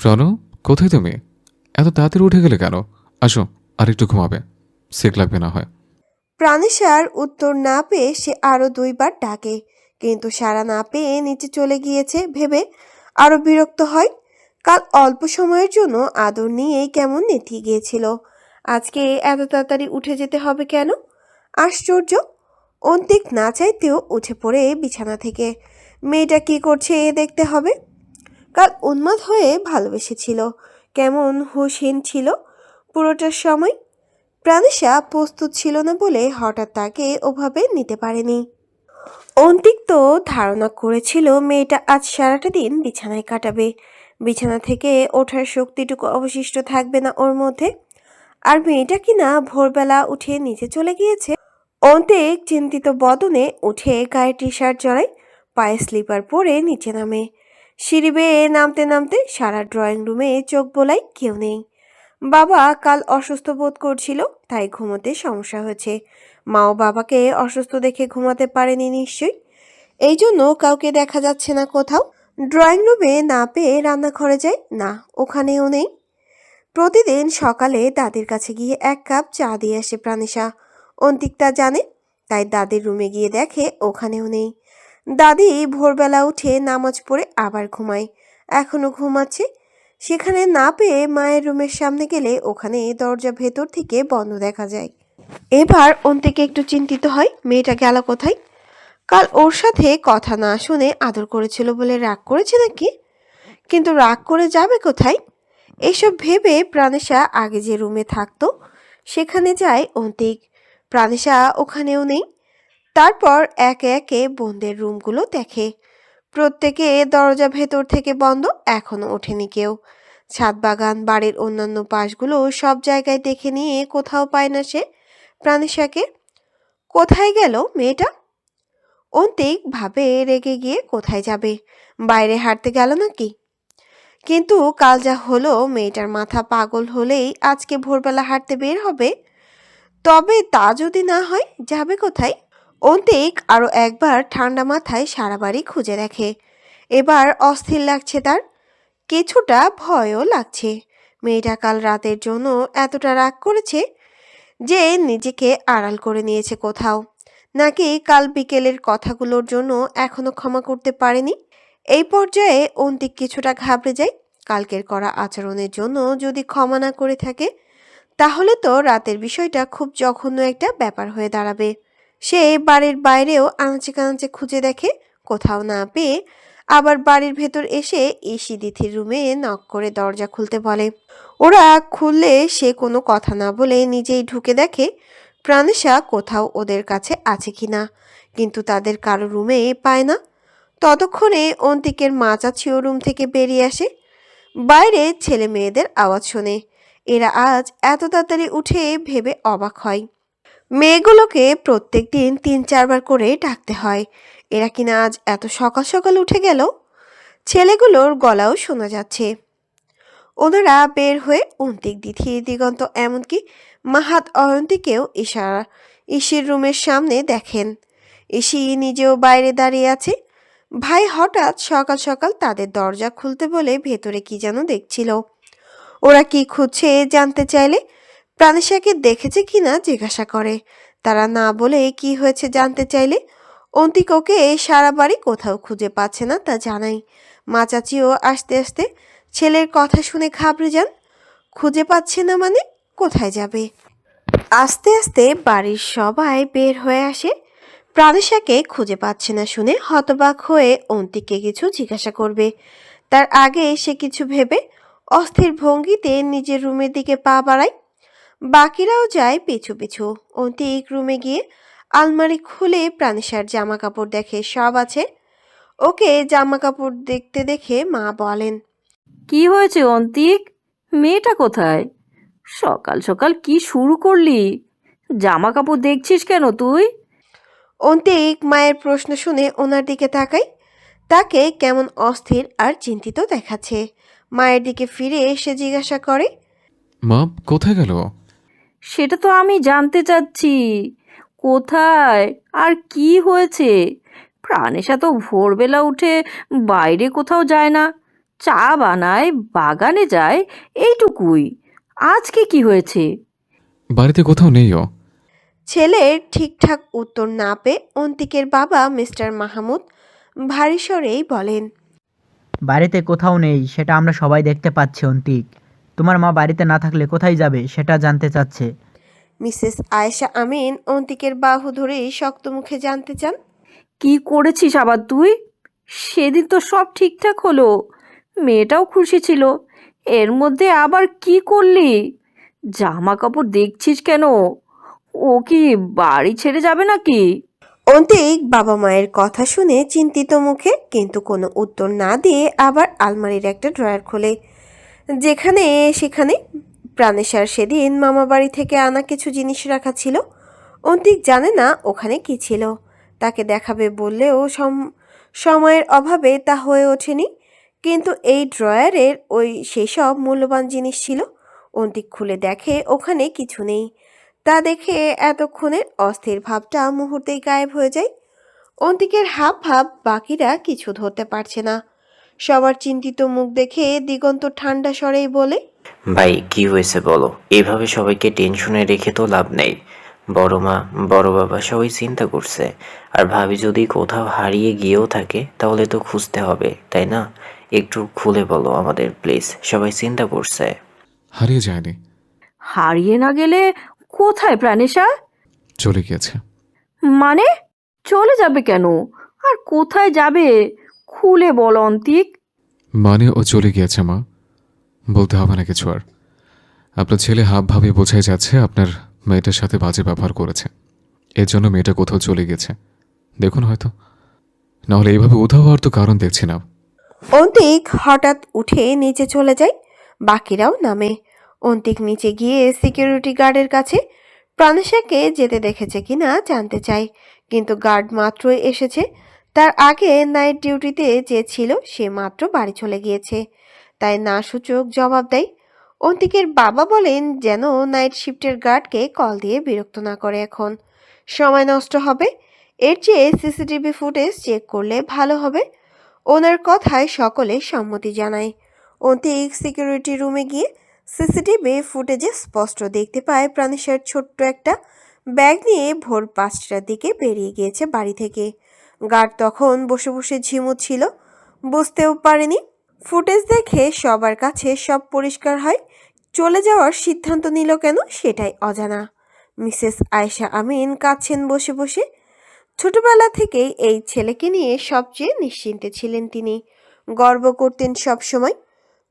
রনু, কোথায় তুমি? এত তাড়াতাড়ি উঠে গেলে কেন? আসো, আরেকটু ঘুমাবে, সেক লাগবে না হয়। প্রাণীসার উত্তর না পেয়ে সে আরো 2বার ডাকে, কিন্তু সাড়া না পেয়ে নিচে চলে গিয়েছে ভেবে আরো বিরক্ত হয়। কাল অল্প সময়ের জন্য আদর নিয়েই কেমন নেতিয়ে গিয়েছিল, আজকে এত তাড়াতাড়ি উঠে যেতে হবে কেন? আশ্চর্য। অন্তিক না চাইতেও উঠে পড়ে বিছানা থেকে মেয়েটা কি করছে দেখতে হবে। কাল উন্মাদ হয়ে ভালোবেসেছিল, কেমন হুঁশহীন ছিল পুরোটার সময়। প্রাণীশা প্রস্তুত ছিল না বলে হঠাৎ তাকে ওভাবে নিতে পারেনি। অন্তিক তো ধারণা করেছিল মেয়েটা আজ সারাটা দিন বিছানায় কাটাবে, বিছানা থেকে ওঠার শক্তিটুকু অবশিষ্ট থাকবে না ওর মধ্যে। আর মেয়েটা কিনা ভোরবেলা উঠে নিচে চলে গিয়েছে। অন্তিক চিন্তিত বদনে উঠে গায়ে টি শার্ট জড়ায়, পায়ে স্লিপার পরে নিচে নামে। সিঁড়ি বেয়ে নামতে নামতে সারা ড্রয়িং রুমে চোখ বোলাই, কেউ নেই। বাবা কাল অসুস্থ বোধ করছিল, তাই ঘুমোতে সমস্যা হয়েছে। মাও বাবাকে অসুস্থ দেখে ঘুমাতে পারেনি নিশ্চয়ই, এই জন্য কাউকে দেখা যাচ্ছে না কোথাও। ড্রয়িং রুমে না পেয়ে রান্নাঘরে যায়, না ওখানেও নেই। প্রতিদিন সকালে দাদির কাছে গিয়ে 1 কাপ চা দিয়ে আসে প্রাণীশা। অন্তিক তা জানে, তাই দাদির রুমে গিয়ে দেখে ওখানেও নেই। দাদি ভোরবেলা উঠে নামাজ পড়ে আবার ঘুমায়, এখনো ঘুমাচ্ছে। সেখানে না পেয়ে মায়ের রুমের সামনে গেলে ওখানে দরজা ভেতর থেকে বন্ধ দেখা যায়। এবার অন্তিকে একটু চিন্তিত হয়, মেয়েটা গেল কোথায়? কাল ওর সাথে কথা না শুনে আদর করেছিল বলে রাগ করেছে নাকি? কিন্তু রাগ করে যাবে কোথায়? এসব ভেবে প্রাণেশা আগে যে রুমে থাকতো সেখানে যায় অন্তিক। প্রাণেশা ওখানেও নেই। তারপর একে একে বোনদের রুমগুলো দেখে, প্রত্যেকে দরজা ভেতর থেকে বন্ধ, এখনো ওঠেনি কেউ। ছাদ বাগান, বাড়ির অন্যান্য পাশগুলো সব জায়গায় দেখে নিয়ে কোথাও পায় না সে প্রাণেশাকে। কোথায় গেল মেয়েটা? অন্তিক ভাবে রেগে গিয়ে কোথায় যাবে, বাইরে হাঁটতে গেল নাকি? কিন্তু কাল যা হলো, মেয়েটার মাথা পাগল হলেই আজকে ভোরবেলা হাঁটতে বের হবে। তবে তা যদি না হয়, যাবে কোথায়? অন্তিক আরো একবার ঠান্ডা মাথায় সারা বাড়ি খুঁজে দেখে। এবার অস্থির লাগছে তার, কিছুটা ভয়ও লাগছে। মেয়েটা কাল রাতের জন্য এতটা রাগ করেছে যে নিজেকে আড়াল করে নিয়েছে কোথাও, নাকি কাল বিকেলের কথাগুলোর জন্য এখনো ক্ষমা করতে পারেনি। এই পর্যায়ে অন্তিক কিছুটা ঘাবড়ে যায়। কালকের করা আচরণের জন্য যদি ক্ষমা না করে থাকে, তাহলে তো রাতের বিষয়টা খুব জঘন্য একটা ব্যাপার হয়ে দাঁড়াবে। সে বাড়ির বাইরেও আনাচে কানাচে খুঁজে দেখে, কোথাও না পেয়ে আবার বাড়ির ভেতর এসে ইসি দিথির রুমে নক করে দরজা খুলতে বলে। ওরা খুললে সে কোনো কথা না বলে নিজেই ঢুকে দেখে প্রাণেশা কোথাও ওদের কাছে আছে কিনা, কিন্তু তাদের কারো রুমে পায় না। ততক্ষণে অন্তিকের মা চাচিও রুম থেকে বেরিয়ে আসে। বাইরে ছেলে মেয়েদের আওয়াজ শোনে। এরা আজ এত তাড়াতাড়ি উঠে ভেবে অবাক হয়। মেয়েগুলোকে প্রত্যেক দিন 3-4 বার করে ডাকতে হয়, এরা কিনা আজ এত সকাল সকাল উঠে গেল। ছেলেগুলোর গলাও শোনা যাচ্ছে। ওনারা বের হয়ে অন্তিক, দিথি, দিগন্ত, এমনকি মাহাত অয়ন্তীকেও ইসির রুমের সামনে দেখেন। ইসি নিজেও বাইরে দাঁড়িয়ে আছে। ভাই হঠাৎ সকাল সকাল তাদের দরজা খুলতে বলে ভেতরে কি যেন দেখছিল। ওরা কি খুঁজছে জানতে চাইলে প্রাণেশাকে দেখেছে কিনা জিজ্ঞাসা করে। তারা না বলে কি হয়েছে জানতে চাইলে অন্তিক ওকে সারা বাড়ি কোথাও খুঁজে পাচ্ছে না তা জানাই। মা চাচিও আস্তে আস্তে ছেলের কথা শুনে ঘাবড়ে যান। খুঁজে পাচ্ছে না মানে কোথায় যাবে? আস্তে আস্তে বাড়ির সবাই বের হয়ে আসে। প্রাণেশাকে খুঁজে পাচ্ছে না শুনে হতবাক হয়ে অন্তিককে কিছু জিজ্ঞাসা করবে, তার আগে সে কিছু ভেবে অস্থির ভঙ্গিতে নিজের রুমের দিকে পা বাড়ায়। বাকিরাও যায় পিছু পিছু। অন্তিক রুমে গিয়ে আলমারি খুলে প্রাণেশার জামা কাপড় দেখে, সব আছে। ওকে জামা কাপড় দেখতে দেখে মা বলেন, কি হয়েছে অন্তিক? মেয়েটা কোথায়? সকাল সকাল কি শুরু করলি? জামা কাপড় দেখছিস কেন তুই? অন্তিক মায়ের প্রশ্ন শুনে ওনার দিকে তাকায়। তাকে কেমন অস্থির আর চিন্তিত দেখাচ্ছে। মায়ের দিকে ফিরে এসে জিজ্ঞাসা করে, মা, কোথায় গেল? সেটা তো আমি জানতে চাচ্ছি। কোথায় আর কি হয়েছে? প্রাণেশা তো ভোরবেলা উঠে বাইরে কোথাও যায় না, চা বানায়, বাগানে যায়, এইটুকুই। আজকে কি হয়েছে? বাড়িতে কোথাও নেই ও। ছেলের ঠিকঠাক উত্তর না পেয়ে অন্তিকের বাবা মিস্টার মাহমুদ ভারী স্বরেই বলেন। বাড়িতে কোথাও নেই, সেটা আমরা সবাই দেখতে পাচ্ছি অন্তিক। তোমার মা বাড়িতে না থাকলে কোথায় যাবে সেটা জানতে চাচ্ছে। মিসেস আয়েশা আমিন অন্তিকের বাহু ধরে শক্ত মুখে জানতে চান। কি করেছিস আবার তুই? সেদিন তো সব ঠিকঠাক হলো, মেয়েটাও খুশি ছিল, এর মধ্যে আবার কি করলি? জামা কাপড় দেখছিস কেন? ও কি বাড়ি ছেড়ে যাবে নাকি? অন্তিক বাবা মায়ের কথা শুনে চিন্তিত মুখে কিন্তু কোনো উত্তর না দিয়ে আবার আলমারির একটা ড্রয়ার খোলে, যেখানে সেখানে প্রাণেশার সেদিন মামা বাড়ি থেকে আনা কিছু জিনিস রাখা ছিল। অন্তিক জানে না ওখানে কি ছিল, তাকে দেখাবে বললেও সময়ের অভাবে তা হয়ে ওঠেনি। কিন্তু এই ড্রয়ারের সেসব মূল্যবান জিনিস ছিল। অন্তিক খুলে দেখে ওখানে কিছু নেই। তা দেখে এতক্ষণের অস্থির ভাবটা মুহূর্তেই গায়েব হয়ে যায়। অন্তিকের হাব ভাব বাকিরা কিছু ধরতে পারছে না। সবার চিন্তিত মুখ দেখে দিগন্ত ঠান্ডা স্বরেই বলে, ভাই কি হয়েছে বলো? এভাবে সবাইকে টেনশনে রেখে তো লাভ নেই। বড় মা, বড় বাবা সবাই চিন্তা করছে। আর ভাবি যদি কোথাও হারিয়ে গিয়েও থাকে তাহলে তো খুঁজতে হবে, তাই না? একটু খুলে বলো আমাদের প্লিজ, সবাই চিন্তা করছে। হারিয়ে যায়নি, হারিয়ে না গেলে কোথায় প্রাণেশা? চলে গিয়েছে। মানে চলে যাবে কেন? আর কোথায় যাবে? খুলে বল অন্তিক। মানে ও চলে গিয়েছে মা, বলতে হবে না কিছু আর। আপনার ছেলে হাব ভাবে বোঝাই যাচ্ছে আপনার মেয়েটার সাথে বাজে ব্যবহার করেছে, এর জন্য মেয়েটা কোথাও চলে গেছে। দেখুন হয়তো, নাহলে এইভাবে উধাও হওয়ার তো কারণ দেখছি না। অন্তিক হঠাৎ উঠে নিচে চলে যায়। বাকিরাও নামে। অন্তিক নিচে গিয়ে সিকিউরিটি গার্ডের কাছে প্রাণেশাকে যেতে দেখেছে কিনা জানতে চায়, কিন্তু গার্ড মাত্রই এসেছে। তার আগে নাইট ডিউটিতে যে ছিল সে মাত্র বাড়ি চলে গিয়েছে, তাই না সূচক জবাব দেয়। অন্তিকের বাবা বলেন যেন নাইট শিফটের গার্ডকে কল দিয়ে বিরক্ত না করে, এখন সময় নষ্ট হবে। এর চেয়ে সিসিটিভি ফুটেজ চেক করলে ভালো হবে। ওনার কথায় সকলে সম্মতি জানায়। অন্তিক সিকিউরিটি রুমে গিয়ে সিসিটিভি ফুটেজে স্পষ্ট দেখতে পায় প্রাণেশার ছোট্ট একটা ব্যাগ নিয়ে ভোর 5টার দিকে বেরিয়ে গিয়েছে বাড়ি থেকে। গার্ড তখন বসে বসে ঝিমুচ্ছিল, বুঝতেও পারেনি। ফুটেজ দেখে সবার কাছে সব পরিষ্কার হয়। চলে যাওয়ার সিদ্ধান্ত নিল কেন সেটাই অজানা। মিসেস আয়েশা আমিন কাঁদছেন বসে বসে। ছোটবেলা থেকেই এই ছেলেকে নিয়ে সবচেয়ে নিশ্চিন্তে ছিলেন তিনি, গর্ব করতেন সব সময়।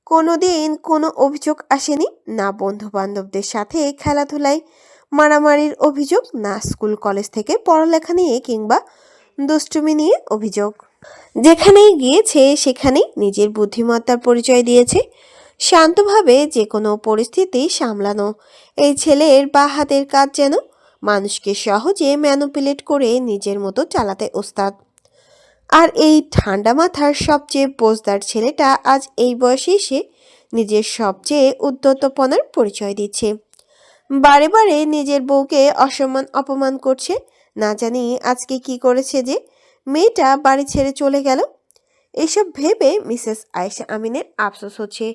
কোনোদিন কোনো অভিযোগ আসেনি, না বন্ধু বান্ধবদের সাথে খেলাধুলায় মারামারির অভিযোগ, না স্কুল কলেজ থেকে পড়ালেখা নিয়ে কিংবা দুষ্টুমি নিয়ে অভিযোগ। যেখানেই গিয়েছে সেখানেই নিজের বুদ্ধিমত্তার পরিচয় দিয়েছে, শান্তভাবে যে কোনো পরিস্থিতি সামলানো। এই ছেলের বা হাতের কাজ যেন মানুষকে সহজে ম্যানুপুলেট করে নিজের মতো চালাতে ওস্তাদ। আর এই ঠান্ডা মাথার সবচেয়ে বোঝদার ছেলেটা আজ এই বয়সে এসে নিজের সবচেয়ে উদ্ধতপনার পরিচয় দিচ্ছে। বারে বারে নিজের বউকে অসম্মান অপমান করছে। না জানি আজকে কি করেছে যে মেয়েটা বাড়ি ছেড়ে চলে গেল। এসব ভেবে মিসেস আয়েশা আমিনের আফসোস হচ্ছে।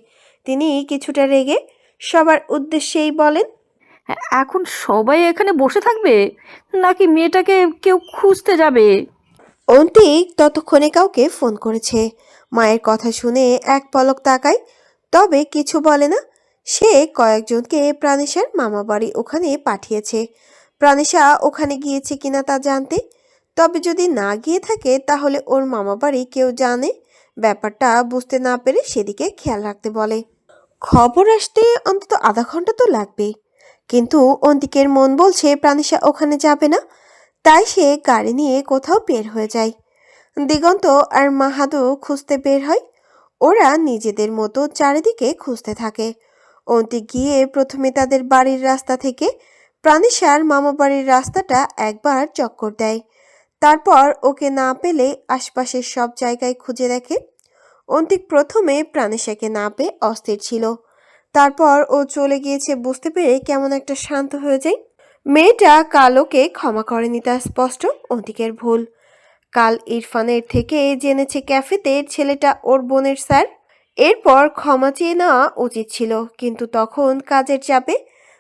তিনি কিছুটা রেগে সবার উদ্দেশ্যেই বলেন, এখন সবাই এখানে বসে থাকবে নাকি মেয়েটাকে কেউ খুঁজতে যাবে? অন্তিক ততক্ষণে কাউকে ফোন করেছে। মায়ের কথা শুনে এক পলক তাকায়, তবে কিছু বলে না। সে কয়েকজনকে প্রাণেশার মামা বাড়ি ওখানে পাঠিয়েছে। প্রাণেশা ওখানে গিয়েছে কিনা তা জানতে। তবে যদি না গিয়ে থাকে তাহলে ওর মামা বাড়ি কেউ জানে ব্যাপারটা বুঝতে না পেরে সেদিকে খেয়াল রাখতে বলে। খবর আসতে অন্তত আধা ঘন্টা তো লাগবে, কিন্তু অন্তিকের মন বলছে প্রাণেশা ওখানে যাবে না। তাই সে গাড়ি নিয়ে কোথাও বের হয়ে যায়। দিগন্ত আর মাহাদও খুঁজতে বের হয়। ওরা নিজেদের মতো চারিদিকে খুঁজতে থাকে। অন্তিক গিয়ে প্রথমে তাদের বাড়ির রাস্তা থেকে প্রাণেশার মামা বাড়ির রাস্তাটা একবার চক্কর দেয়। তারপর ওকে না পেলে আশপাশের সব জায়গায় খুঁজে দেখে। অন্তিক প্রথমে প্রাণেশাকে না পেয়ে অস্থির ছিল, তারপর ও চলে গিয়েছে বুঝতে পেরে কেমন একটা শান্ত হয়ে যায়। মেয়েটা কালোকে ক্ষমা করেনি তা স্পষ্ট। অন্তিকের ভুল। কাল ইরফানের থেকে জেনেছে ক্যাফেতে ছেলেটা ওর বোনের স্যার। এরপর ক্ষমা চেয়ে নেওয়া উচিত ছিল, কিন্তু তখন কাজের চাপে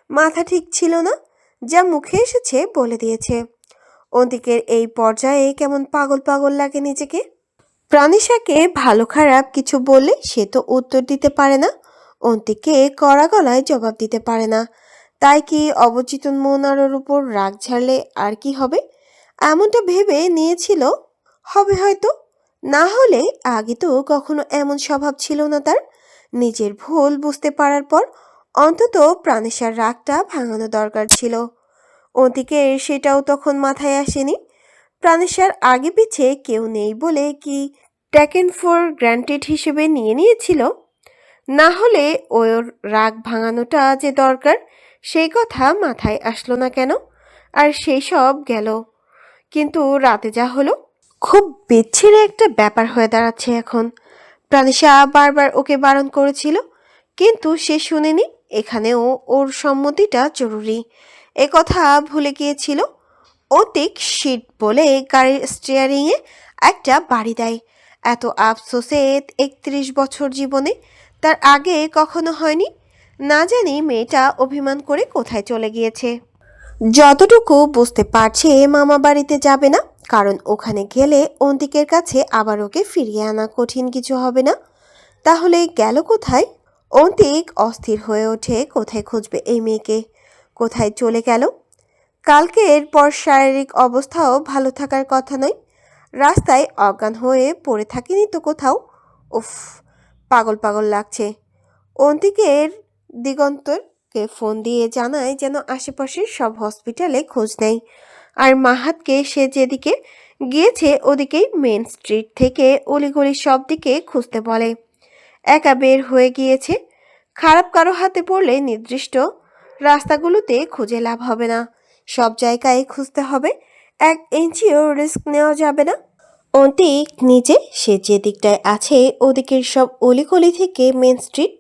মাথা ঠিক ছিল না। যা মুখে এসেছে বলে দিয়েছে। অন্তিকের এই পর্যায়ে কেমন পাগল পাগল লাগে নিজেকে। প্রাণিশাকে ভালো খারাপ কিছু বললে সে তো উত্তর দিতে পারে না, অন্তিককে কড়া গলায় জবাব দিতে পারে না। তাই কি অবচেতন মন আর ওর উপর রাগ ঝাড়লে আর কি হবে, এমনটা ভেবে নিয়েছিল। হবে হয়তো, না হলে আগে তো কখনো এমন স্বভাব ছিল না তার। নিজের ভুল বুঝতে পারার পর অন্তত প্রাণেশার রাগটা ভাঙানো দরকার ছিল। অন্তিকের সেটাও তখন মাথায় আসেনি। প্রাণেশার আগে পিছে কেউ নেই বলে কি টেকেন ফর গ্রান্টেড হিসেবে নিয়ে নিয়েছিল? না হলে ওর রাগ ভাঙানোটা যে দরকার সেই কথা মাথায় আসলো না কেন? আর সেই সব গেল, কিন্তু রাতে যা হলো খুব বিচ্ছিরি একটা ব্যাপার হয়ে দাঁড়াচ্ছে এখন। প্রাণিশা বারবার ওকে বারণ করেছিল, কিন্তু সে শুনেনি। এখানেও ওর সম্মতিটা জরুরি, এ কথা ভুলে গিয়েছিল। অতিক শীত বলে গাড়ির স্টিয়ারিংয়ে একটা বাড়ি দেয়। এত আফসোসে ৩১ বছর জীবনে তার আগে কখনো হয়নি। না জানি মেয়েটা অভিমান করে কোথায় চলে গিয়েছে। যতটুকু বুঝতে পারছে মামা বাড়িতে যাবে না, কারণ ওখানে গেলে অন্তিকের কাছে আবার ওকে ফিরিয়ে আনা কঠিন কিছু হবে না। তাহলে গেল কোথায়? অন্তিক অস্থির হয়ে ওঠে, কোথায় খুঁজবে এই মেয়েকে, কোথায় চলে গেল। কালকে এরপর শারীরিক অবস্থাও ভালো থাকার কথা নয়। রাস্তায় অজ্ঞান হয়ে পড়ে থাকেনি তো কোথাও? উফ, পাগল পাগল লাগছে। অন্তিকের দিগন্তরকে ফোন দিয়ে জানায় যেন আশেপাশের সব হসপিটালে খোঁজ নেয়। আর মাহাতকে সে যেদিকে গিয়েছে ওদিকেই মেন স্ট্রিট থেকে অলিগলি সব দিকে খুঁজতে বলে। একা বের হয়ে গিয়েছে, খারাপ কারো হাতে পড়লে নির্দিষ্ট রাস্তাগুলোতে খুঁজে লাভ হবে না, সব জায়গায় খুঁজতে হবে। 1 ইঞ্চিও রিস্ক নেওয়া যাবে না। অন্তিক নিজে সে যে দিকটায় আছে ওদিকের সব অলিগলি থেকে মেন স্ট্রিট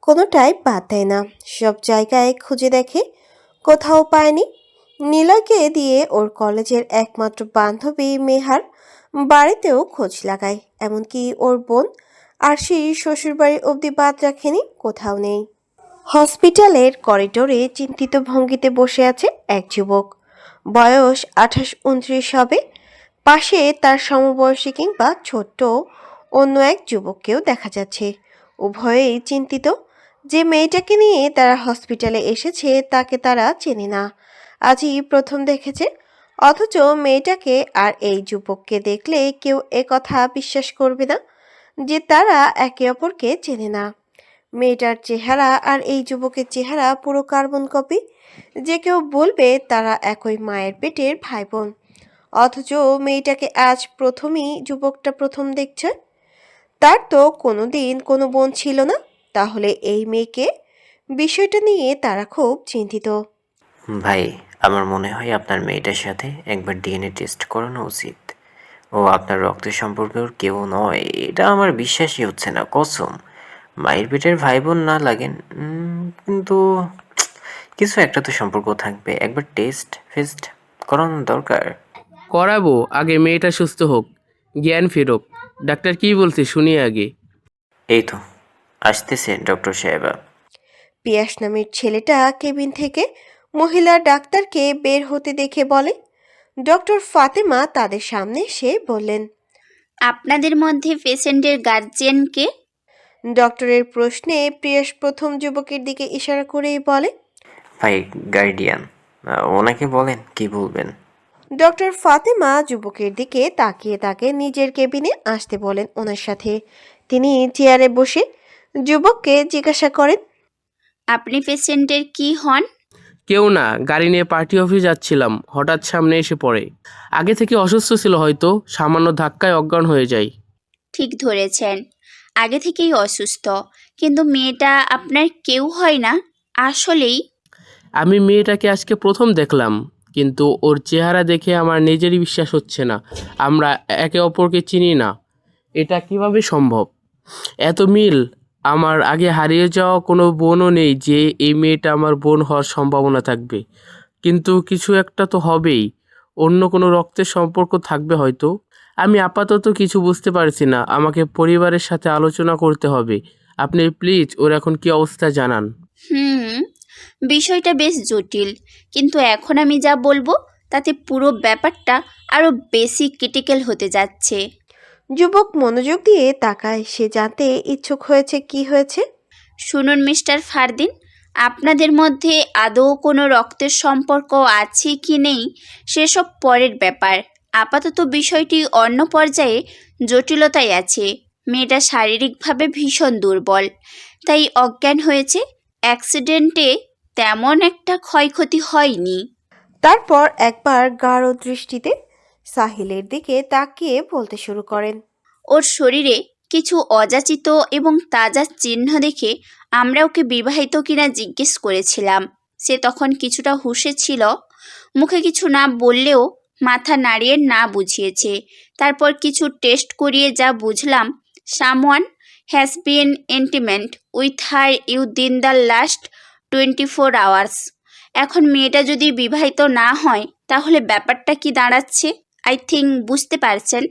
কোনোটাই বাদ দেয় না, সব জায়গায় খুঁজে দেখে, কোথাও পায়নি। নিলয়কে দিয়ে ওর কলেজের একমাত্র বান্ধবী মেহার বাড়িতেও খোঁজ লাগায়, এমনকি ওর বোন আরশি শ্বশুরবাড়ি অবধি বাদ রাখেনি, কোথাও নেই। হসপিটালের করিডোরে চিন্তিত ভঙ্গিতে বসে আছে এক যুবক, বয়স 28-29 হবে। পাশে তার সমবয়সী কিংবা ছোট্ট অন্য এক যুবককেও দেখা যাচ্ছে। উভয়েই চিন্তিত। যে মেয়েটাকে নিয়ে তারা হসপিটালে এসেছে তাকে তারা চেনে না, আজই প্রথম দেখেছে। অথচ মেয়েটাকে আর এই যুবককে দেখলে কেউ একথা বিশ্বাস করবে না যে তারা একে অপরকে চেনে না। মেয়েটার চেহারা আর এই যুবকের চেহারা পুরো কার্বন কপি। যে কেউ বলবে তারা একই মায়ের পেটের ভাই বোন। অথচ মেয়েটাকে আজ প্রথমই যুবকটা প্রথম দেখছে। তার তো কোনোদিন কোনো বোন ছিল না, তাহলে এই মেয়েকে? বিষয়টা নিয়ে তারা খুব চিন্তিত। ভাই, আমার মনে হয় আপনার মেয়েটার সাথে একবার ডিএনএ টেস্ট করানো উচিত। ও আপনার রক্তের সম্পর্কের কেউ নয়, এটা আমার বিশ্বাসই হচ্ছে না, কসম। মায়ের পেটের ভাই বোন না লাগেন, কিন্তু কিছু একটা তো সম্পর্ক থাকবে। একবার টেস্ট ফেস্ট করানো দরকার। করাবো, আগে মেয়েটা সুস্থ হোক, জ্ঞান ফেরোক। ডাক্তার কি বলছে শুনি আগে। এই তো আসতেছে ডক্টর সাহেবা। পিয়াস নামের ছেলেটা কেবিন থেকে মহিলা ডাক্তারকে বের হতে দেখে বলে। ডক্টর ফাতেমা তাদের সামনে এসে বললেন, আপনাদের মধ্যে পেশেন্টের গার্জিয়ানকে? ডক্টরের প্রশ্নে পিয়াস প্রথম যুবকের দিকে ইশারা করেই বলে, ভাই, গার্ডিয়ান। ওনাকে বলেন কি বলবেন। ডক্টর ফাতেমা যুবকের দিকে তাকিয়ে তাকে নিজের কেবিনে আসতে বলেন ওনার সাথে। তিনি চেয়ারে বসে যুবককে জিজ্ঞাসা করেন, আপনি পেশেন্টের কি হন? কেউ না, গাড়ি নিয়ে পার্টি অফিস যাচ্ছিলাম, হঠাৎ সামনে এসে পড়ে। আগে থেকে অসুস্থ ছিল হয়তো, সামান্য ধাক্কায় অজ্ঞান হয়ে যায়। ঠিক ধরেছেন, আগে থেকেই অসুস্থ। কিন্তু মেয়েটা আপনার কেউ হয় না আসলেই? আমি মেয়েটাকে আজকে প্রথম দেখলাম, কিন্তু ওর চেহারা দেখে আমার নিজেরই বিশ্বাস হচ্ছে না আমরা একে অপরকে চিনি না। এটা কিভাবে সম্ভব? এত মিল! আমার আগে হারিয়ে যাওয়া কোনো বোনও নেই যে এই মেয়েটা আমার বোন হওয়ার সম্ভাবনা থাকবে। কিন্তু কিছু একটা তো হবেই, অন্য কোনো রক্তের সম্পর্ক থাকবে হয়তো। আমি আপাতত কিছু বুঝতে পারছি না, আমাকে পরিবারের সাথে আলোচনা করতে হবে। আপনি প্লিজ ওর এখন কি অবস্থা জানান। হুম, বিষয়টা বেশ জটিল, কিন্তু এখন আমি যা বলবো তাতে পুরো ব্যাপারটা আরো বেশি ক্রিটিক্যাল হতে যাচ্ছে। যুবক মনোযোগ দিয়ে তাকায়, সে জানতে ইচ্ছুক হয়েছে কি হয়েছে। শুনুন মিস্টার ফারদিন, আপনাদের মধ্যে আদৌ কোনো রক্তের সম্পর্ক আছে কি নেই সেসব পরের ব্যাপার। আপাতত বিষয়টি অন্য পর্যায়ে জটিলতায় আছে। মেয়েটা শারীরিকভাবে ভীষণ দুর্বল, তাই অজ্ঞান হয়েছে। অ্যাক্সিডেন্টে তেমন একটা ক্ষয়ক্ষতি হয়নি। তারপর একবার গাঢ় দৃষ্টিতে সাহিলের দিকে তাকিয়ে বলতে শুরু করেন। ওর শরীরে কিছু অযাচিত এবং তাজা চিহ্ন দেখে আমরা ওকে বিবাহিত কিনা জিজ্ঞেস করেছিলাম। সে তখন কিছুটা হুঁশে ছিল, মুখে কিছু না বললেও মাথা নাড়িয়ে না বুঝিয়েছে। তারপর কিছু টেস্ট করিয়ে যা বুঝলাম, someone has been intimate with her within the last 24 hours. এখন মেয়েটা যদি বিবাহিত না হয় তাহলে ব্যাপারটা কি দাঁড়াচ্ছে আই থিঙ্ক বুঝতে পারছেন।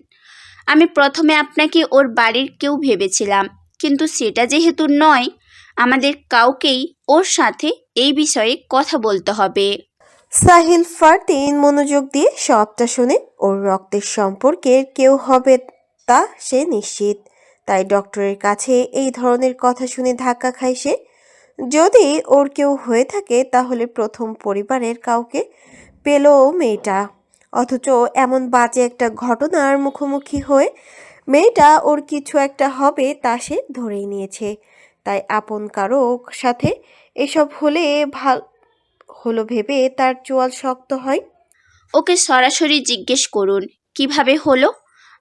আমি প্রথমে আপনাকে ওর বাড়ির কেউ ভেবেছিলাম, কিন্তু সেটা যেহেতু নয়, আমাদের কাউকেই ওর সাথে এই বিষয়ে কথা বলতে হবে। সাহিল ফারদিন মনোযোগ দিয়ে সবটা শুনে ওর রক্তের সম্পর্কের কেউ হবে তা সে নিশ্চিত। তাই ডক্টরের কাছে এই ধরনের কথা শুনে ধাক্কা খায় সে। যদি ওর কেউ হয়ে থাকে তাহলে প্রথম পরিবারের কাউকে পেল মেয়েটা, অথচ এমন বাজে একটা ঘটনার মুখোমুখি হয়ে মেয়েটা ওর কিছু একটা হবে তা সে ধরেই নিয়েছে। তাই আপন কারো সাথে এসব হলে হলো ভেবে তার চোয়াল শক্ত হয়। ওকে সরাসরি জিজ্ঞেস করুন কিভাবে হলো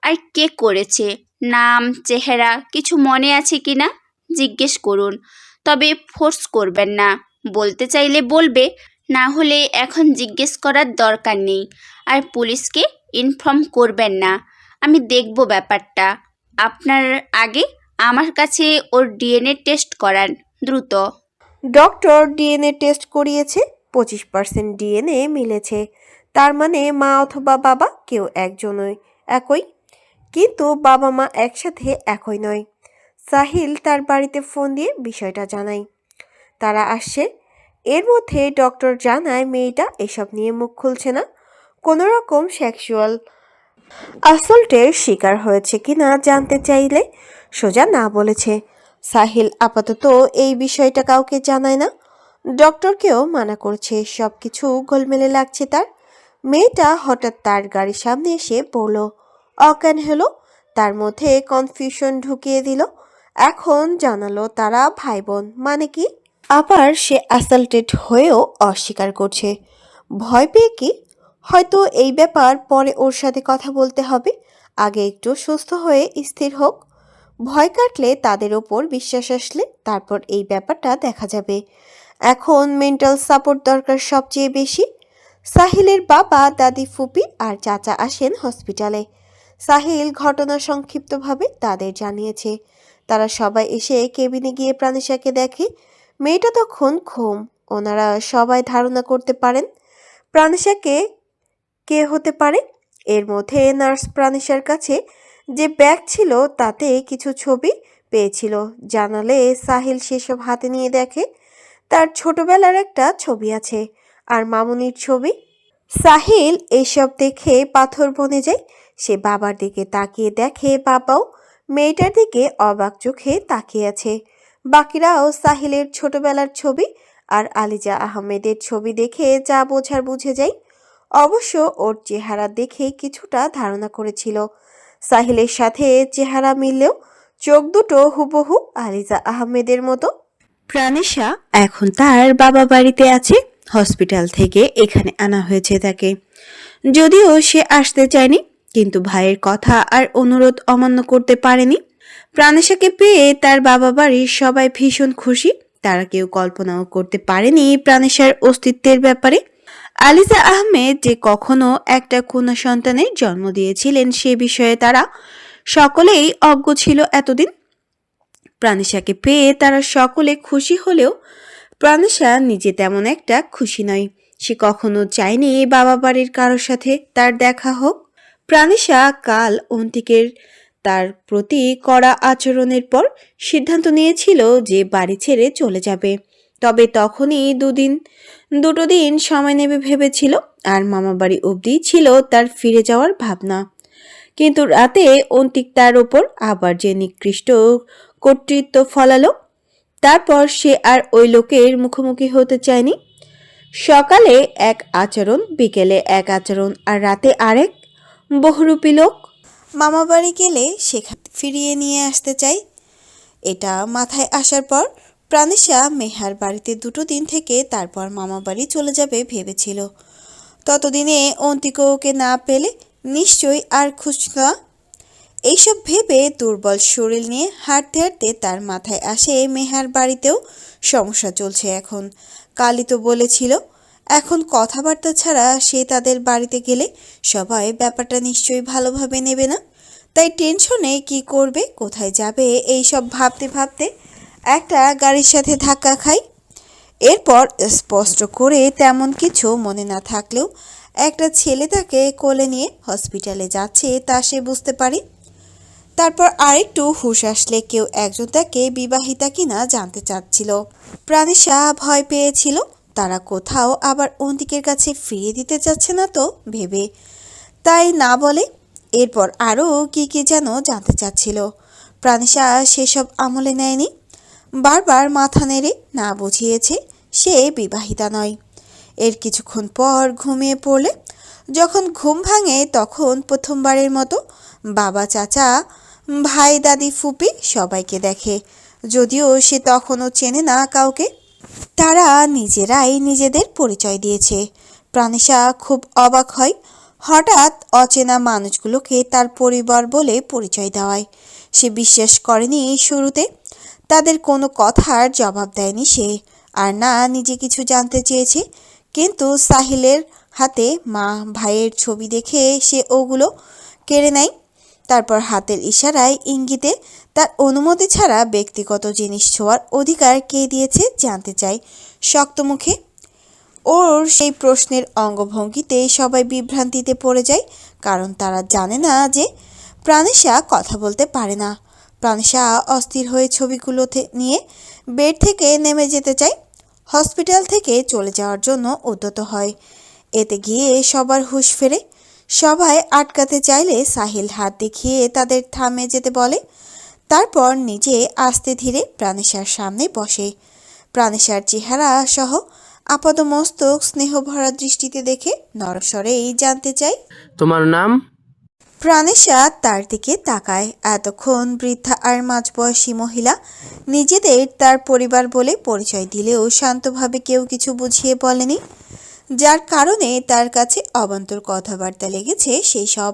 আর কে করেছে। নাম, চেহারা কিছু মনে আছে কি না জিজ্ঞেস করুন, তবে ফোর্স করবেন না। বলতে চাইলে বলবে, না হলে এখন জিজ্ঞেস করার দরকার নেই। আর পুলিশকে ইনফর্ম করবেন না, আমি দেখব ব্যাপারটা। আপনার আগে আমার কাছে ওর ডিএনএ টেস্ট করান দ্রুত। ডক্টর ডিএনএ টেস্ট করিয়েছে, 25% ডিএনএ মিলেছে। তার মানে মা অথবা বাবা কেউ একজনই একই, কিন্তু বাবা মা একসাথে একই নয়। সাহিল তার বাড়িতে ফোন দিয়ে বিষয়টা জানায়। তারা আসছে। এর মধ্যে ডক্টর জানায় মেয়েটা এসব নিয়ে মুখ খুলছে না। কোনো রকম সেক্সুয়াল আসল্টের শিকার হয়েছে কিনা জানতে চাইলে সোজা না বলেছে। সাহিল আপাতত এই বিষয়টা কাউকে জানায় না। ডক্টরকেও মানা করছে, সব কিছু গোলমেলে লাগছে তার। মেয়েটা হঠাৎ তার গাড়ির সামনে এসে পড়ল, অজ্ঞান হলো। তার মধ্যে কনফিউশন ঢুকিয়ে দিল। এখন জানালো তারা ভাই বোন, মানে কি? আবার সে অ্যাসাল্টেড হয়েও অস্বীকার করছে। ভয় পেয়ে কি? হয়তো এই ব্যাপার পরে ওর সাথে কথা বলতে হবে, আগে একটু সুস্থ হয়ে স্থির হোক। ভয় কাটলে তাদের ওপর বিশ্বাস আসলে তারপর এই ব্যাপারটা দেখা যাবে। এখন মেন্টাল সাপোর্ট দরকার সবচেয়ে বেশি। সাহিলের বাবা, দাদি, ফুপি আর চাচা আসেন হসপিটালে। সাহিল ঘটনা সংক্ষিপ্তভাবে তাদের জানিয়েছে। তারা সবাই এসে কেবিনে গিয়ে প্রাণিশাকে দেখে। মেয়েটা তখন ঘুম। ওনারা সবাই ধারণা করতে পারেন প্রাণিশাকে কে হতে পারে। এর মধ্যে নার্স প্রাণিশার কাছে যে ব্যাগ ছিল তাতে কিছু ছবি পেয়েছিল। জানালে সাহিল সেসব হাতে নিয়ে দেখে তার ছোটবেলার একটা ছবি আছে আর মামুনির ছবি। সাহিল এসব দেখে পাথর বনে যায়। সে বাবার দিকে তাকিয়ে দেখে বাবাও মেয়েটার দিকে অবাক চোখে তাকিয়ে আছে। বাকিরাও সাহিলের ছোটবেলার ছবি আর আলিজা আহমেদের ছবি দেখে যা বোঝার বুঝে যায়। অবশ্য ওর চেহারা দেখে কিছুটা ধারণা করেছিল। সাহিলের সাথে চেহারা মিললেও চোখ দুটো হুবহু আলিজা আহমেদের মতো। প্রাণিশা এখন তার বাবা বাড়িতে আছে। হসপিটাল থেকে এখানে আনা হয়েছে তাকে। যদিও সে আসতে চায়নি, কিন্তু ভাইয়ের কথা আর অনুরোধ অমান্য করতে পারেনি। প্রাণিশাকে পেয়ে তার বাবা বাড়ির সবাই ভীষণ খুশি। তারা কেউ কল্পনাও করতে পারেনি প্রাণিশার অস্তিত্বের ব্যাপারে। আলিজা আহমেদ যে কখনো একটা কন্যা সন্তানের জন্ম দিয়েছিলেন সে বিষয়ে তারা সকলেই অজ্ঞ ছিল এতদিন। প্রাণিশাকে পেয়ে তারা সকলে খুশি হলেও প্রাণিশা নিজে তেমন একটা খুশি নয়। সে কখনো চায়নি বাবা বাড়ির কারোর সাথে তার দেখা হোক। প্রাণিশা কাল অন্তিকের তার প্রতি কড়া আচরণের পর সিদ্ধান্ত নিয়েছিল যে বাড়ি ছেড়ে চলে যাবে। তবে তখনই দুটো দিন সময় নেবে ভেবেছিল, আর মামাবাড়ি অবধি ছিল তার ফিরে যাওয়ার ভাবনা। কিন্তু রাতে অন্তিক তার ওপর আবার যে নিকৃষ্ট কর্তৃত্ব ফলালো, তারপর সে আর ওই লোকের মুখোমুখি হতে চায়নি। সকালে এক আচরণ, বিকেলে এক আচরণ, আর রাতে আরেক। বহুরূপী লোক মামাবাড়ি গেলে সেখানে ফিরিয়ে নিয়ে আসতে চাই। এটা মাথায় আসার পর প্রাণিশা মেহার বাড়িতে 2 দিন থেকে তারপর মামাবাড়ি চলে যাবে ভেবেছিল। ততদিনে অন্তিকও ওকে না পেলে নিশ্চয়ই আর খুঁজত না। এইসব ভেবে দুর্বল শরীর নিয়ে হাঁটতে হাঁটতে তার মাথায় আসে মেহার বাড়িতেও সমস্যা চলছে এখন। কালই তো বলেছিল এখন কথাবার্তা ছাড়া সে তাদের বাড়িতে গেলে সবাই ব্যাপারটা নিশ্চয়ই ভালোভাবে নেবে না। তাই টেনশনে কি করবে, কোথায় যাবে, এইসব ভাবতে ভাবতে একটা গাড়ির সাথে ধাক্কা খায়। এরপর স্পষ্ট করে তেমন কিছু মনে না থাকলেও একটা ছেলে তাকে কোলে নিয়ে হসপিটালে যাচ্ছে তা সে বুঝতে পারে। তারপর আরেকটু হুঁশ আসলে কেউ একজন তাকে বিবাহিতা কিনা জানতে চাচ্ছিল। প্রাণিশা ভয় পেয়েছিল তারা কোথাও আবার অন্তিকের কাছে ফিরিয়ে দিতে চাচ্ছে না তো ভেবে, তাই না বলে। এরপর আরও কি কি যেন জানতে চাচ্ছিল। প্রাণিশা সেসব আমলে নেয়নি, বারবার মাথা নেড়ে না বুঝিয়েছে সে বিবাহিতা নয়। এর কিছুক্ষণ পর ঘুমিয়ে পড়লে যখন ঘুম ভাঙে তখন প্রথমবারের মতো বাবা, চাচা, ভাই, দাদি, ফুপি সবাইকে দেখে, যদিও সে তখনও চেনে না কাউকে। তারা নিজেরাই নিজেদের পরিচয় দিয়েছে। প্রাণিশা খুব অবাক হয় হঠাৎ অচেনা মানুষগুলোকে তার পরিবার বলে পরিচয় দেওয়ায়। সে বিশ্বাস করেনি শুরুতে, তাদের কোনো কথার জবাব দেয়নি সে, আর না নিজে কিছু জানতে চেয়েছে। কিন্তু সাহিলের হাতে মা ভাইয়ের ছবি দেখে সে ওগুলো কেড়ে নেয়। তারপর হাতের ইশারায় ইঙ্গিতে তার অনুমতি ছাড়া ব্যক্তিগত জিনিস ছোঁয়ার অধিকার কে দিয়েছে জানতে চায় শক্ত মুখে। ওর সেই প্রশ্নের অঙ্গভঙ্গিতে সবাই বিভ্রান্তিতে পড়ে যায়, কারণ তারা জানে না যে প্রাণিশা কথা বলতে পারে না। প্রাণিশা অস্থির হয়ে ছবিগুলো নিয়ে বেড থেকে নেমে যেতে চায়, হসপিটাল থেকে চলে যাওয়ার জন্য উদ্যত হয়। এতে গিয়ে সবার হুঁশ ফেরে। সবাই আটকাতে চাইলে সাহিল হাত দেখিয়ে তাদের থামে যেতে বলে। তারপর নিজে আস্তে ধীরে প্রাণিশার সামনে বসে। প্রাণিশার চেহারা সহ আপাদমস্তক স্নেহভরা দৃষ্টিতে দেখে নরস্বরেই জানতে চায়, তোমার নাম? প্রাণিশা তার দিকে তাকায়। এতক্ষণ বৃদ্ধা আর মাঝবয়সী মহিলা নিজেদের তার পরিবার বলে পরিচয় দিলেও শান্তভাবে কেউ কিছু বুঝিয়ে বলেনি, যার কারণে তার কাছে অবান্তর কথাবার্তা লেগেছে সেই সব।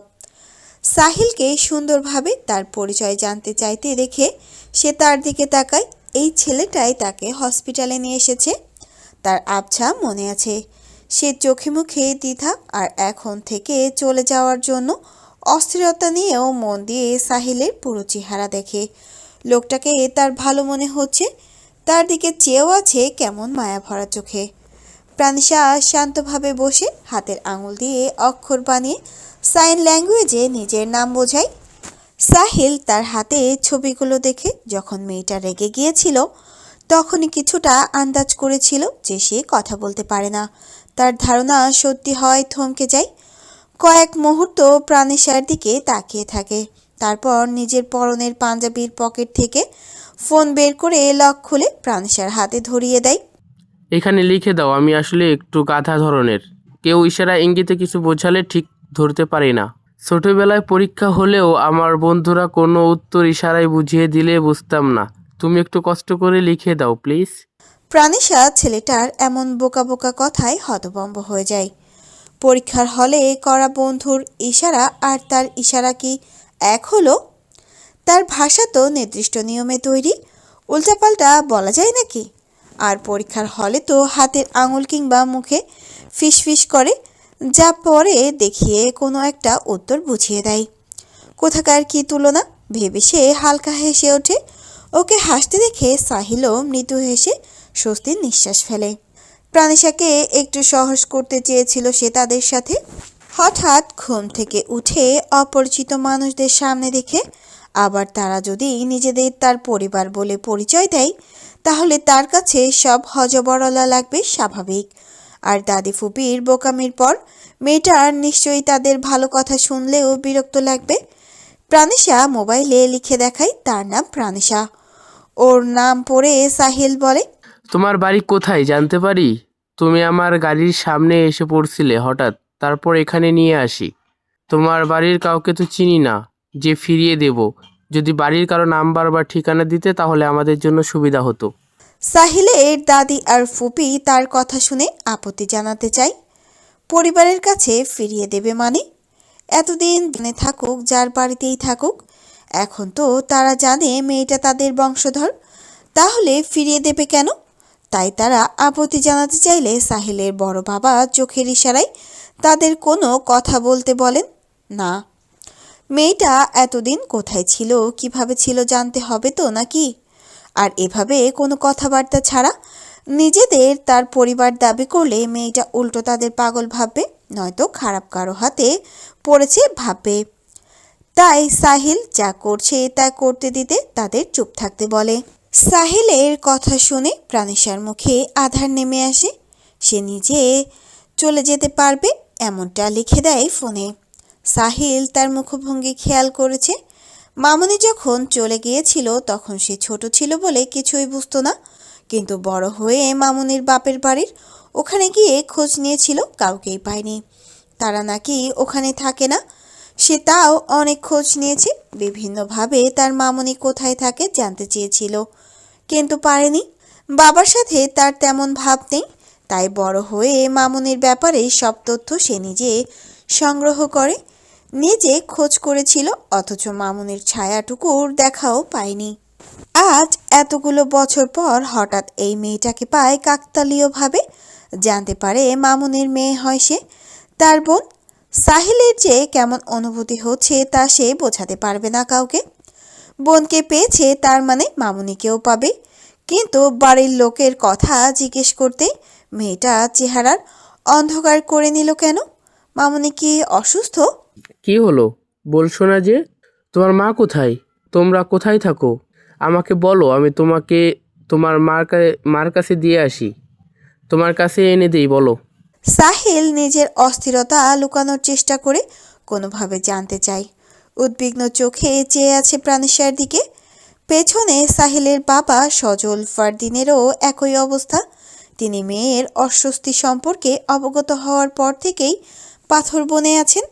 সাহিলকে সুন্দরভাবে তার পরিচয় জানতে চাইতে দেখে সে তার দিকে তাকায়। এই ছেলেটাই তাকে হসপিটালে নিয়ে এসেছে, তার আবছা মনে আছে। সে চোখে মুখে দ্বিধা আর এখন থেকে চলে যাওয়ার জন্য অস্থিরতা নিয়েও মন দিয়ে সাহিলের পুরো চেহারা দেখে। লোকটাকে তার ভালো মনে হচ্ছে, তার দিকে চেয়েও আছে কেমন মায়া ভরা চোখে। প্রাণিশা শান্তভাবে বসে হাতের আঙুল দিয়ে অক্ষর বানিয়ে সাইন ল্যাঙ্গুয়েজে নিজের নাম বোঝায়। সাহিল তার হাতে ছবিগুলো দেখে যখন মেয়েটা রেগে গিয়েছিল তখনই কিছুটা আন্দাজ করেছিল যে সে কথা বলতে পারে না। তার ধারণা সত্যি হয় থমকে যায়। কয়েক মুহূর্ত প্রাণিশার দিকে তাকিয়ে থাকে, তারপর নিজের পরনের পাঞ্জাবির পকেট থেকে ফোন বের করে লক খুলে প্রাণিশার হাতে ধরিয়ে দেয়। এখানে লিখে দাও, আমি আসলে একটু গাধা ধরনের, কেউ ইশারা ইঙ্গিতে কিছু বোঝালে ঠিক ধরতে পারি না। ছোটবেলায় পরীক্ষা হলেও আমার বন্ধুরা কোনো উত্তর ইশারায় বুঝিয়ে দিলে বুঝতাম না। তুমি একটু কষ্ট করে লিখে দাও প্লিজ। প্রাণিশা ছেলেটার এমন বোকা বোকা কথায় হতভম্ব হয়ে যায়। পরীক্ষার হলে করা বন্ধুর ইশারা আর তার ইশারা কি এক হলো? তার ভাষা তো নির্দিষ্ট নিয়মে তৈরি, উল্টাপাল্টা বলা যায় নাকি? আর পরীক্ষার হলে তো হাতের আঙুল কিংবা মুখে ফিসফিস করে, যা পরে দেখিয়ে কোনো একটা উত্তর বুঝিয়ে দেয়। কোথাকার কি তুলনা ভেবে সে হালকা হেসে ওঠে। ওকে হাসতে দেখে সাহিলও মৃদু হেসে স্বস্তির নিঃশ্বাস ফেলে। প্রাণিশাকে একটু সহজ করতে চেয়েছিল সে তাদের সাথে। হঠাৎ ঘুম থেকে উঠে অপরিচিত মানুষদের সামনে দেখে আবার তারা যদি নিজেদের তার পরিবার বলে পরিচয় দেয় তাহলে তার কাছে সব হজবরলা লাগবে স্বাভাবিক। আর দাদি ফুপির বোকামির পর মেয়েটার নিশ্চয়ই তাদের ভালো কথা শুনলেও বিরক্ত লাগবে। প্রাণিশা মোবাইলে লিখে দেখায় তার নাম প্রাণিশা। ওর নাম পড়ে সাহিল বলে, তোমার বাড়ি কোথায় জানতে পারি? তুমি আমার গাড়ির সামনে এসে পড়ছিলে হঠাৎ, তারপর এখানে নিয়ে আসি। তোমার বাড়ির কাউকে তো চিনি না যে ফিরিয়ে দেব। যদি বাড়ির কারো নাম্বার বা ঠিকানা দিতে তাহলে আমাদের জন্য সুবিধা হতো। সাহিলের দাদি আর ফুপি তার কথা শুনে আপত্তি জানাতে চায়। পরিবারের কাছে ফিরিয়ে দেবে মানে? এতদিন জেনে থাকুক যার বাড়িতেই থাকুক, এখন তো তারা জানে মেয়েটা তাদের বংশধর, তাহলে ফিরিয়ে দেবে কেন? তাই তারা আপত্তি জানাতে চাইলে সাহিলের বড় বাবা চোখের ইশারায় তাদের কোনো কথা বলতে বলেন না। মেয়েটা এতদিন কোথায় ছিল, কিভাবে ছিল জানতে হবে তো নাকি? আর এভাবে কোনো কথাবার্তা ছাড়া নিজেদের তার পরিবার দাবি করলে মেয়েটা উল্টো তাদের পাগল ভাববে, নয়তো খারাপ কারো হাতে পড়েছে ভাববে। তাই সাহিল যা করছে তা করতে দিতে তাদের চুপ থাকতে বলে। সাহিলের কথা শুনে প্রাণিশার মুখে আধার নেমে আসে। সে নিজে চলে যেতে পারবে এমনটা লিখে দেয় ফোনে। সাহিল তার মুখভঙ্গি খেয়াল করেছে। মামুনি যখন চলে গিয়েছিল তখন সে ছোট ছিল বলে কিছুই বুঝতো না, কিন্তু বড় হয়ে মামুনির বাপের বাড়ির ওখানে গিয়ে খোঁজ নিয়েছিল, কাউকেই পায়নি। তারা নাকি ওখানে থাকে না, সে তাও অনেক খোঁজ নিয়েছে। বিভিন্নভাবে তার মামুনি কোথায় থাকে জানতে চেয়েছিল, কিন্তু পারেনি। বাবার সাথে তার তেমন ভাব নেই, তাই বড় হয়ে মামুনির ব্যাপারে সব তথ্য সে নিজে সংগ্রহ করে। নিজে খোঁজ করেছিল, অথচ মামুনির ছায়াটুকুর দেখাও পায়নি। আজ এতগুলো বছর পর হঠাৎ এই মেয়েটাকে পায় কাকতালীয়ভাবে। জানতে পারে মামুনির মেয়ে হয় সে, তার বোন। সাহিলের যে কেমন অনুভূতি হচ্ছে তা সে বোঝাতে পারবে না কাউকে। বোনকে পেয়েছে তার মানে মামুনিকেও পাবে, কিন্তু বাড়ির লোকের কথা জিজ্ঞেস করতে মেয়েটা চেহারার অন্ধকার করে নিল কেন? মামুনি কি অসুস্থ? কি হলো বলছো না যে? তোমার মা কোথায়? তোমরা কোথায় থাকো? আমাকে বলো, আমি তোমাকে তোমার মার কাছে দিয়ে আসি। তোমার কাছে এনে দিই, বলো। সাহিল নিজের অস্থিরতা লুকানোর চেষ্টা করে কোনোভাবে জানতে চায়। উদ্বিগ্ন চোখে চেয়ে আছে প্রাণিশার দিকে। পেছনে সাহিলের বাবা সজল ফারদিনেরও একই অবস্থা। তিনি মেয়ের অস্বস্তি সম্পর্কে অবগত হওয়ার পর থেকেই পাথর বনে আছেন।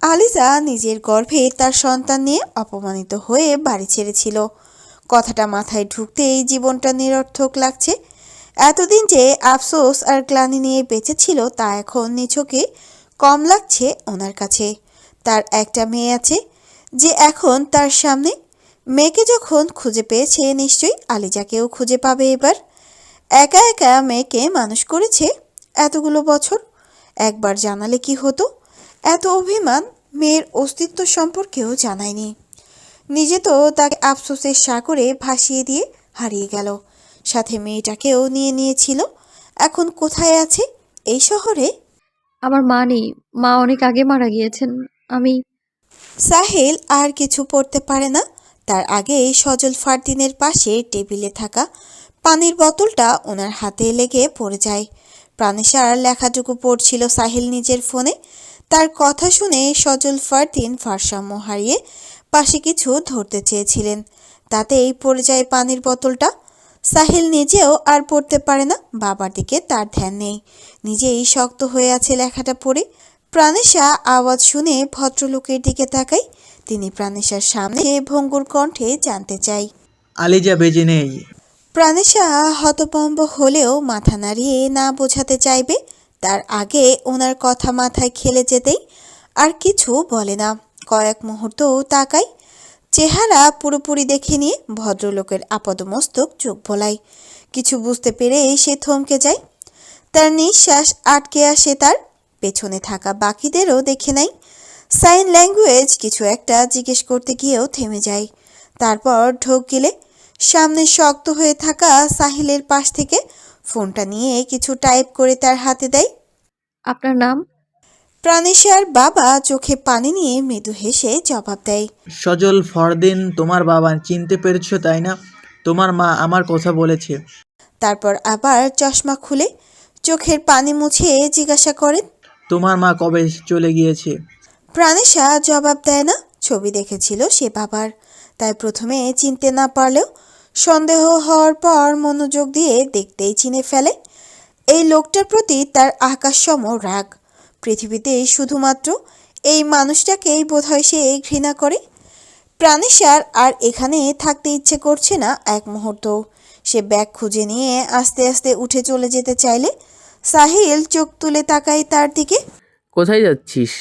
আলিজা নিজের গর্ভে তার সন্তান নিয়ে অপমানিত হয়ে বাড়ি ছেড়েছিল। কথাটা মাথায় ঢুকতেই জীবনটা নিরর্থক লাগছে। এতদিন যে আফসোস আর গ্লানি নিয়ে বেঁচেছিল তা এখন নিছকে কম লাগছে ওনার কাছে। তার একটা মেয়ে আছে যে এখন তার সামনে। মেয়েকে যখন খুঁজে পেয়েছে নিশ্চয়ই আলিজাকেও খুঁজে পাবে এবার। একা একা মেয়েকে মানুষ করেছে এতগুলো বছর। একবার জানালে কি হতো? এত অভিমান, মেয়ের অস্তিত্ব সম্পর্কেও জানায়নি। নিজে তো তাকে আফসোসের সাগরে ভাসিয়ে দিয়ে হারিয়ে গেল, সাথে মেয়েটাকেও নিয়ে নিয়েছিল। এখন কোথায় আছে? এই শহরে? আমার মা নেই, মা অনেক আগে মারা গিয়েছেন। আমি সাহিল আর কিছু পড়তে পারে না, তার আগেই সজল ফারদিনের পাশে টেবিলে থাকা পানির বোতলটা ওনার হাতে লেগে পড়ে যায়। প্রাণেশার লেখাটুকু পড়ছিল সাহিল নিজের ফোনে। তার কথা শুনে সজল ফারদিন ভারসাম্য হারিয়ে পাশে কিছু ধরতে চেয়েছিলেন, তাতেই পড়ে যায় পানির বোতলটা। সাহিল নিজেও আর পড়তে পারে না, বাবার দিকে তার ধ্যান নেই, নিজেই শক্ত হয়ে আছে লেখাটা পড়ে। প্রাণেশা আওয়াজ শুনে ভদ্রলোকের দিকে তাকাই। তিনি প্রাণেশার সামনে ভঙ্গুর কণ্ঠে জানতে চাই, আলিজা বেজে নেই। প্রাণেশা হতভম্ব হলেও মাথা নাড়িয়ে না বোঝাতে চাইবে। তার আগে ওনার কথা মাথায় খেলে যেতেই আর কিছু বলে না। কয়েক মুহূর্ত তাকাই, চেহারা পুরোপুরি দেখে নিয়ে ভদ্রলোকের আপাদমস্তক চোখ ভোলায়। কিছু বুঝতে পেরে সে থমকে যায়। তার নিঃশ্বাস আটকে আসে। তার পেছনে থাকা বাকিদেরও দেখে নাই। সাইন ল্যাঙ্গুয়েজ কিছু একটা জিজ্ঞেস করতে গিয়েও থেমে যায়। তারপর ঢোক গিলে সামনে শক্ত হয়ে থাকা সাহিলের পাশ থেকে ফোনটা নিয়ে কিছু টাইপ করে তার হাতে দেয়। আপনার নাম? প্রাণেশার বাবা চোখে পানি নিয়ে মৃদু হেসে জবাব দেয়। সজল, ফরদিন তোমার বাবা, চিনতে পেরেছো তাই না? তোমার মা আমার কথা বলেছে। তারপর আবার চশমা খুলে চোখের পানি মুছে জিজ্ঞাসা করেন, তোমার মা কবে চলে গিয়েছে? প্রাণেশা জবাব দেয় না। ছবি দেখেছিল সে বাবার, তাই প্রথমে চিনতে না পারলেও সন্দেহ হওয়ার পর মনোযোগ দিয়ে দেখতেই চিনে ফেলে। এই লোকটার প্রতি তার আকাশসম রাগ। পৃথিবীতে শুধুমাত্র এই মানুষটাকেই বোধহয় সে ঘৃণা করে। প্রাণেশার আর এখানে থাকতে ইচ্ছে করছে না এক মুহূর্ত। সে ব্যাগ খুঁজে নিয়ে আস্তে আস্তে উঠে চলে যেতে চাইলে সাহিল চোখ তুলে তাকায় তার দিকে। কোথায় যাচ্ছিস?